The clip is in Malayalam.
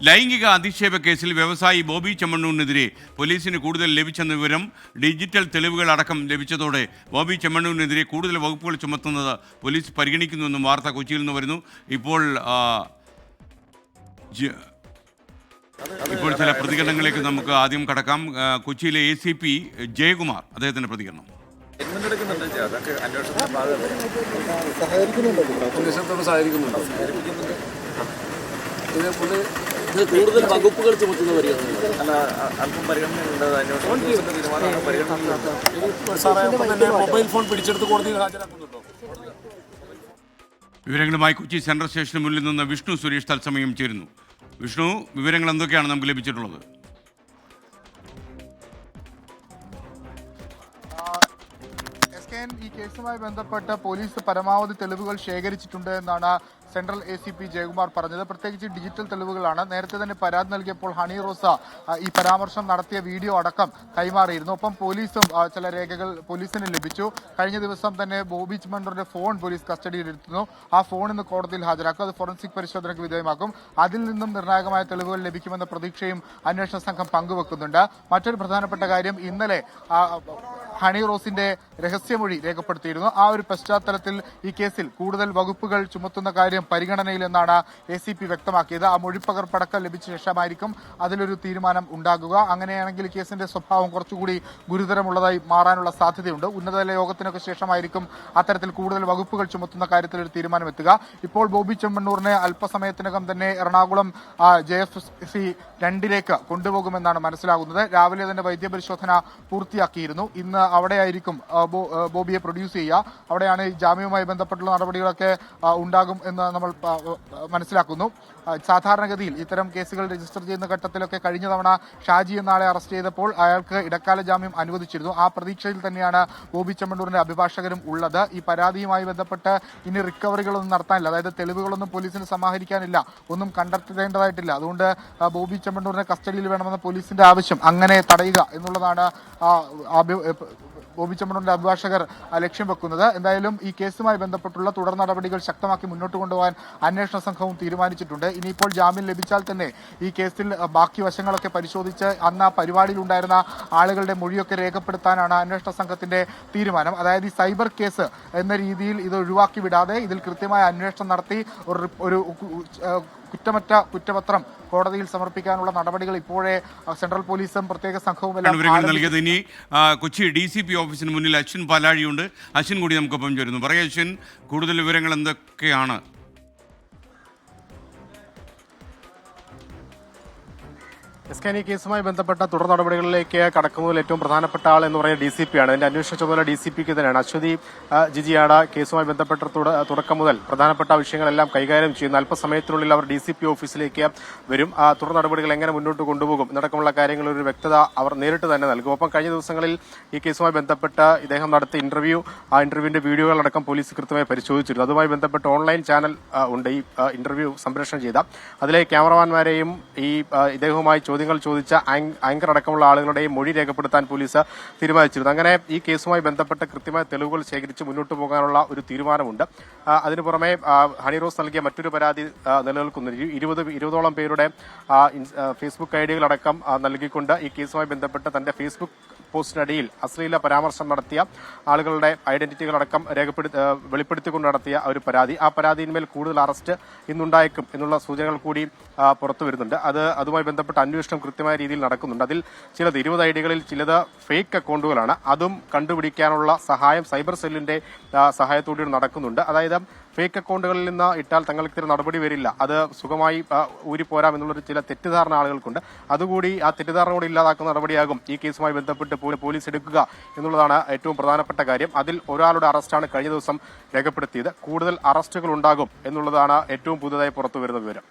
ലൈംഗിക അധിക്ഷേപ കേസിൽ വ്യവസായി ബോബി ചെമ്മണ്ണൂരിനെതിരെ പോലീസിന് കൂടുതൽ ലഭിച്ചെന്ന വിവരം ഡിജിറ്റൽ തെളിവുകൾ അടക്കം ലഭിച്ചതോടെ ബോബി ചെമ്മണ്ണൂരിനെതിരെ കൂടുതൽ വകുപ്പുകൾ ചുമത്തുന്നത് പോലീസ് പരിഗണിക്കുന്നുവെന്നും വാർത്ത കൊച്ചിയിൽ നിന്ന് വരുന്നു. ഇപ്പോൾ ചില പ്രതികരണങ്ങളിലേക്ക് നമുക്ക് ആദ്യം കടക്കാം. കൊച്ചിയിലെ ACP ജയകുമാർ, അദ്ദേഹത്തിൻ്റെ പ്രതികരണം. കൂടുതൽ വകുപ്പുകൾ ചുമത്തുന്ന മൊബൈൽ ഫോൺ പിടിച്ചെടുത്ത് കോടതിയിൽ ഹാജരാക്കുന്നുണ്ടോ? വിവരങ്ങളുമായി കൊച്ചി സെൻട്രൽ സ്റ്റേഷന് മുന്നിൽ നിന്ന് വിഷ്ണു സുരേഷ് തത്സമയം ചേരുന്നു. വിഷ്ണു, വിവരങ്ങൾ എന്തൊക്കെയാണ് നമുക്ക് ലഭിച്ചിട്ടുള്ളത്? ഈ കേസുമായി ബന്ധപ്പെട്ട് പോലീസ് പരമാവധി തെളിവുകൾ ശേഖരിച്ചിട്ടുണ്ട് എന്നാണ് സെൻട്രൽ ACP ജയകുമാർ പറഞ്ഞത്. പ്രത്യേകിച്ച് ഡിജിറ്റൽ തെളിവുകളാണ്. നേരത്തെ തന്നെ പരാതി നൽകിയപ്പോൾ ഹണി റോസ ഈ പരാമർശം നടത്തിയ വീഡിയോ അടക്കം കൈമാറിയിരുന്നു. ഒപ്പം പോലീസും ചില രേഖകൾ പോലീസിന് ലഭിച്ചു. കഴിഞ്ഞ ദിവസം തന്നെ ബോബി ചെമ്മണ്ണൂരിന്റെ ഫോൺ പോലീസ് കസ്റ്റഡിയിലെടുക്കുന്നു. ആ ഫോൺ ഇന്ന് കോടതിയിൽ ഹാജരാക്കും. അത് ഫോറൻസിക് പരിശോധനയ്ക്ക് വിധേയമാക്കും. അതിൽ നിന്നും നിർണായകമായ തെളിവുകൾ ലഭിക്കുമെന്ന പ്രതീക്ഷയും അന്വേഷണ സംഘം പങ്കുവെക്കുന്നുണ്ട്. മറ്റൊരു പ്രധാനപ്പെട്ട കാര്യം, ഇന്നലെ ഹണി റോസിന്റെ രഹസ്യമൊഴി രേഖപ്പെടുത്തിയിരുന്നു. ആ ഒരു പശ്ചാത്തലത്തിൽ ഈ കേസിൽ കൂടുതൽ വകുപ്പുകൾ ചുമത്തുന്ന കാര്യം പരിഗണനയിലെന്നാണ് ACP വ്യക്തമാക്കിയത്. ആ മൊഴിപ്പകർപ്പടക്കം ലഭിച്ച ശേഷമായിരിക്കും അതിലൊരു തീരുമാനം ഉണ്ടാകുക. അങ്ങനെയാണെങ്കിൽ കേസിന്റെ സ്വഭാവം കുറച്ചുകൂടി ഗുരുതരമുള്ളതായി മാറാനുള്ള സാധ്യതയുണ്ട്. ഉന്നതതല യോഗത്തിനൊക്കെ ശേഷമായിരിക്കും അത്തരത്തിൽ കൂടുതൽ വകുപ്പുകൾ ചുമത്തുന്ന കാര്യത്തിൽ ഒരു തീരുമാനമെത്തുക. ഇപ്പോൾ ബോബി ചെമ്മണ്ണൂരിനെ അല്പസമയത്തിനകം തന്നെ എറണാകുളം JFC 2 കൊണ്ടുപോകുമെന്നാണ് മനസ്സിലാകുന്നത്. രാവിലെ തന്നെ വൈദ്യപരിശോധന പൂർത്തിയാക്കിയിരുന്നു. ഇന്ന് അവിടെയായിരിക്കും ബോബിയെ പ്രൊഡ്യൂസ് ചെയ്യുക. അവിടെയാണ് ജാമ്യവുമായി ബന്ധപ്പെട്ടുള്ള നടപടികളൊക്കെ ഉണ്ടാകും എന്ന് നമ്മൾ മനസ്സിലാക്കുന്നു. സാധാരണഗതിയിൽ ഇത്തരം കേസുകൾ രജിസ്റ്റർ ചെയ്യുന്ന ഘട്ടത്തിലൊക്കെ കഴിഞ്ഞ തവണ ഷാജി എന്ന ആളെ അറസ്റ്റ് ചെയ്തപ്പോൾ അയാൾക്ക് ഇടക്കാല ജാമ്യം അനുവദിച്ചിരുന്നു. ആ പ്രതീക്ഷയിൽ തന്നെയാണ് ബോബി ചെമ്മണ്ണൂരിന്റെ അഭിഭാഷകരും ഉള്ളത്. ഈ പരാതിയുമായി ബന്ധപ്പെട്ട് ഇനി റിക്കവറികളൊന്നും നടത്താനില്ല, അതായത് തെളിവുകളൊന്നും പോലീസിന് സമാഹരിക്കാനില്ല, ഒന്നും കണ്ടെത്തേണ്ടതായിട്ടില്ല. അതുകൊണ്ട് ബോബി ചെമ്മണ്ണൂരിനെ കസ്റ്റഡിയിൽ വേണമെന്ന പോലീസിന്റെ ആവശ്യം അങ്ങനെ തടയുക എന്നുള്ളതാണ് ബോബി ചെമ്മണ്ണൂരിന്റെ അഭിഭാഷകർ ലക്ഷ്യം വെക്കുന്നത്. എന്തായാലും ഈ കേസുമായി ബന്ധപ്പെട്ടുള്ള തുടർ നടപടികൾ ശക്തമാക്കി മുന്നോട്ട് കൊണ്ടുപോകാൻ അന്വേഷണ സംഘവും തീരുമാനിച്ചിട്ടുണ്ട്. ഇനിയിപ്പോൾ ജാമ്യം ലഭിച്ചാൽ തന്നെ ഈ കേസിൽ ബാക്കി വശങ്ങളൊക്കെ പരിശോധിച്ച് അന്ന് ആ പരിപാടിയിലുണ്ടായിരുന്ന ആളുകളുടെ മൊഴിയൊക്കെ രേഖപ്പെടുത്താനാണ് അന്വേഷണ സംഘത്തിന്റെ തീരുമാനം. അതായത് ഈ സൈബർ കേസ് എന്ന രീതിയിൽ ഇത് ഒഴിവാക്കി വിടാതെ ഇതിൽ കൃത്യമായ അന്വേഷണം നടത്തി ഒരു കുറ്റമറ്റ കുറ്റപത്രം കോടതിയിൽ സമർപ്പിക്കാനുള്ള നടപടികൾ ഇപ്പോഴേ സെൻട്രൽ പോലീസും പ്രത്യേക സംഘവും നൽകിയത്. ഇനി കൊച്ചി DCP ഓഫീസിന് മുന്നിൽ അശ്വിൻ പാലാഴിയുണ്ട്. അശ്വിൻ കൂടി നമുക്കൊപ്പം ചേരുന്നു. പറയാം അശ്വിൻ, കൂടുതൽ വിവരങ്ങൾ എന്തൊക്കെയാണ്? ഈ കേസുമായി ബന്ധപ്പെട്ട തുടർ നടപടികളിലേക്ക് കടക്കുന്നതിൽ ഏറ്റവും പ്രധാനപ്പെട്ട ആൾ എന്ന് പറയുന്നത് DCP ആണ്. അതിന്റെ അന്വേഷണ ചുമതല DCPക്ക് തന്നെയാണ്. അശ്വതി ജിജിയാട കേസുമായി ബന്ധപ്പെട്ട തുടക്കം മുതൽ പ്രധാനപ്പെട്ട വിഷയങ്ങളെല്ലാം കൈകാര്യം ചെയ്യുന്നു. അല്പസമയത്തിനുള്ളിൽ അവർ DCP ഓഫീസിലേക്ക് വരും. തുടർ നടപടികൾ എങ്ങനെ മുന്നോട്ട് കൊണ്ടുപോകും എന്നടക്കമുള്ള കാര്യങ്ങളിൽ ഒരു വ്യക്തത അവർ നേരിട്ട് തന്നെ നൽകും. ഒപ്പം കഴിഞ്ഞ ദിവസങ്ങളിൽ ഈ കേസുമായി ബന്ധപ്പെട്ട് ഇദ്ദേഹം നടത്തിയ ആ ഇന്റർവ്യൂവിന്റെ വീഡിയോകളടക്കം പോലീസ് കൃത്യമായി പരിശോധിച്ചിരുന്നു. അതുമായി ബന്ധപ്പെട്ട് ഓൺലൈൻ ചാനൽ ഉണ്ട് ഈ ഇന്റർവ്യൂ സംപ്രേഷണം ചെയ്ത. അതിലെ ക്യാമറമാൻമാരെയും ഈ ഇദ്ദേഹവുമായി ചോദ്യങ്ങൾ ചോദിച്ച ആങ്കർ അടക്കമുള്ള ആളുകളുടെയും മൊഴി രേഖപ്പെടുത്താൻ പോലീസ് തീരുമാനിച്ചിരുന്നു. അങ്ങനെ ഈ കേസുമായി ബന്ധപ്പെട്ട കൃത്യമായ തെളിവുകൾ ശേഖരിച്ച് മുന്നോട്ട് പോകാനുള്ള ഒരു തീരുമാനമുണ്ട്. അതിനു പുറമെ ഹണി റോസ് നൽകിയ മറ്റൊരു പരാതി നിലനിൽക്കുന്നു. 20ഓളം പേരുടെ ഫേസ്ബുക്ക് ഐഡികളടക്കം നൽകിക്കൊണ്ട് ഈ കേസുമായി ബന്ധപ്പെട്ട് തന്റെ ഫേസ്ബുക്ക് പോസ്റ്റിനടിയിൽ അശ്ലീല പരാമർശം നടത്തിയ ആളുകളുടെ ഐഡന്റിറ്റികളടക്കം വെളിപ്പെടുത്തിക്കൊണ്ട് നടത്തിയ ഒരു പരാതി. ആ പരാതിയിന്മേൽ കൂടുതൽ അറസ്റ്റ് ഇന്നുണ്ടായേക്കും എന്നുള്ള സൂചനകൾ കൂടി പുറത്തു വരുന്നുണ്ട്. അതുമായി ബന്ധപ്പെട്ട അന്വേഷണം കൃത്യമായ രീതിയിൽ നടക്കുന്നുണ്ട്. അതിൽ ചിലത് 20 ഐഡികളിൽ ചിലത് ഫേക്ക് അക്കൗണ്ടുകളാണ്. അതും കണ്ടുപിടിക്കാനുള്ള സഹായം സൈബർ സെല്ലിന്റെ സഹായത്തോടെ നടക്കുന്നുണ്ട്. അതായത് ഫേക്ക് അക്കൗണ്ടുകളിൽ നിന്ന് ഇട്ടാൽ തങ്ങൾക്ക് നടപടി വരില്ല, അത് സുഖമായി ഊരിപ്പോരാം എന്നുള്ളൊരു ചില തെറ്റിദ്ധാരണ ആളുകൾക്കുണ്ട്. അതുകൂടി ആ തെറ്റിദ്ധാരണ കൂടി ഇല്ലാതാക്കുന്ന നടപടിയാകും ഈ കേസുമായി ബന്ധപ്പെട്ട് പോലീസ് എടുക്കുക എന്നുള്ളതാണ് ഏറ്റവും പ്രധാനപ്പെട്ട കാര്യം. അതിൽ ഒരാളുടെ അറസ്റ്റാണ് കഴിഞ്ഞ ദിവസം രേഖപ്പെടുത്തിയത്. കൂടുതൽ അറസ്റ്റുകൾ ഉണ്ടാകും എന്നുള്ളതാണ് ഏറ്റവും പുതുതായി പുറത്തു വരുന്ന വിവരം.